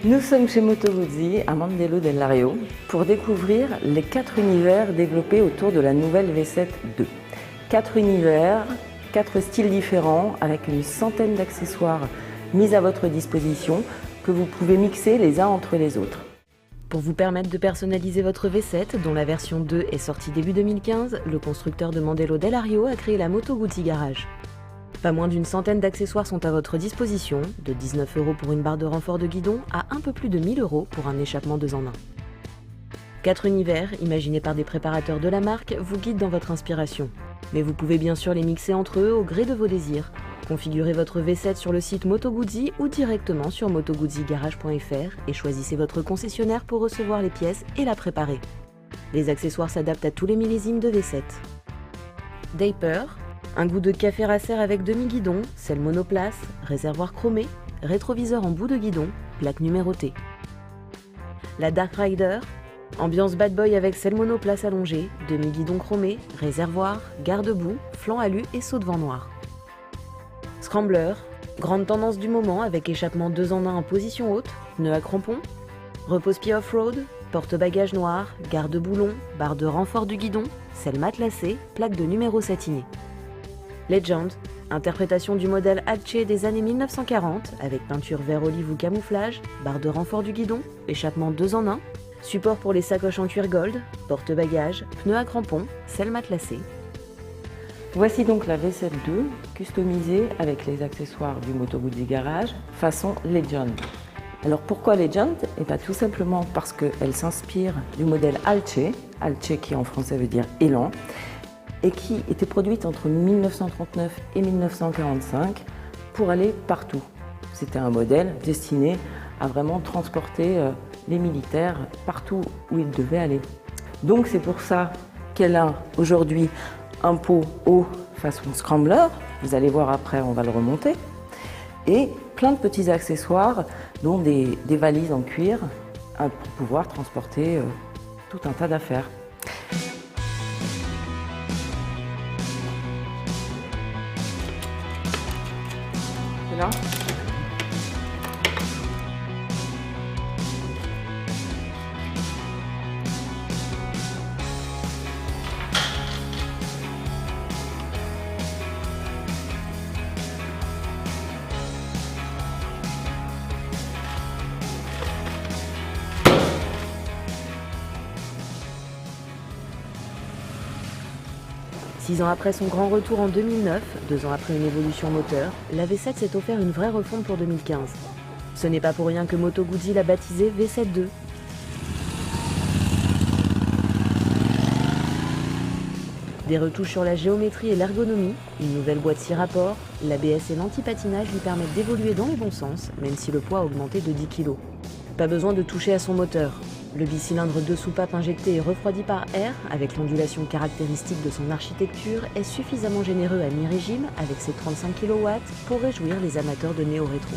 Nous sommes chez Moto Guzzi à Mandello del Lario pour découvrir les 4 univers développés autour de la nouvelle V7 II. 4 univers, 4 styles différents avec une centaine d'accessoires mis à votre disposition que vous pouvez mixer les uns entre les autres. Pour vous permettre de personnaliser votre V7, dont la version 2 est sortie début 2015, le constructeur de Mandello del Lario a créé la Moto Guzzi Garage. Pas moins d'une centaine d'accessoires sont à votre disposition, de 19 € pour une barre de renfort de guidon à un peu plus de 1000 € pour un échappement 2 en 1. 4 univers, imaginés par des préparateurs de la marque, vous guident dans votre inspiration. Mais vous pouvez bien sûr les mixer entre eux au gré de vos désirs. Configurez votre V7 sur le site Moto Guzzi ou directement sur motoguzzigarage.fr et choisissez votre concessionnaire pour recevoir les pièces et la préparer. Les accessoires s'adaptent à tous les millésimes de V7. Dayper, un goût de café racer avec demi-guidon, selle monoplace, réservoir chromé, rétroviseur en bout de guidon, plaque numérotée. La Dark Rider, ambiance bad boy avec selle monoplace allongée, demi-guidon chromé, réservoir, garde-boue, flanc alu et saut de vent noir. Scrambler, grande tendance du moment avec échappement 2 en 1 en position haute, pneu à crampons, repose-pied off-road, porte-bagages noir, garde-boulon, barre de renfort du guidon, selle matelassée, plaque de numéro satiné. Legend, interprétation du modèle Alce des années 1940 avec peinture vert olive ou camouflage, barre de renfort du guidon, échappement 2 en 1, support pour les sacoches en cuir gold, porte-bagages, pneus à crampons, selle matelassée. Voici donc la V7 II customisée avec les accessoires du Moto Guzzi Garage façon Legend. Alors pourquoi Legend? Tout simplement parce qu'elle s'inspire du modèle Alce, Alce qui en français veut dire élan, et qui était produite entre 1939 et 1945 pour aller partout. C'était un modèle destiné à vraiment transporter les militaires partout où ils devaient aller. Donc c'est pour ça qu'elle a aujourd'hui un pot haut façon Scrambler, vous allez voir après, on va le remonter, et plein de petits accessoires, dont des valises en cuir pour pouvoir transporter tout un tas d'affaires. C'est là. Six ans après son grand retour en 2009, 2 ans après une évolution moteur, la V7 s'est offert une vraie refonte pour 2015. Ce n'est pas pour rien que Moto Guzzi l'a baptisée V7 II. Des retouches sur la géométrie et l'ergonomie, une nouvelle boîte 6 rapports, l'ABS et l'anti-patinage lui permettent d'évoluer dans les bons sens, même si le poids a augmenté de 10 kg. Pas besoin de toucher à son moteur. Le bicylindre 2 soupapes injecté et refroidi par air, avec l'ondulation caractéristique de son architecture, est suffisamment généreux à mi-régime avec ses 35 kW pour réjouir les amateurs de néo-rétro.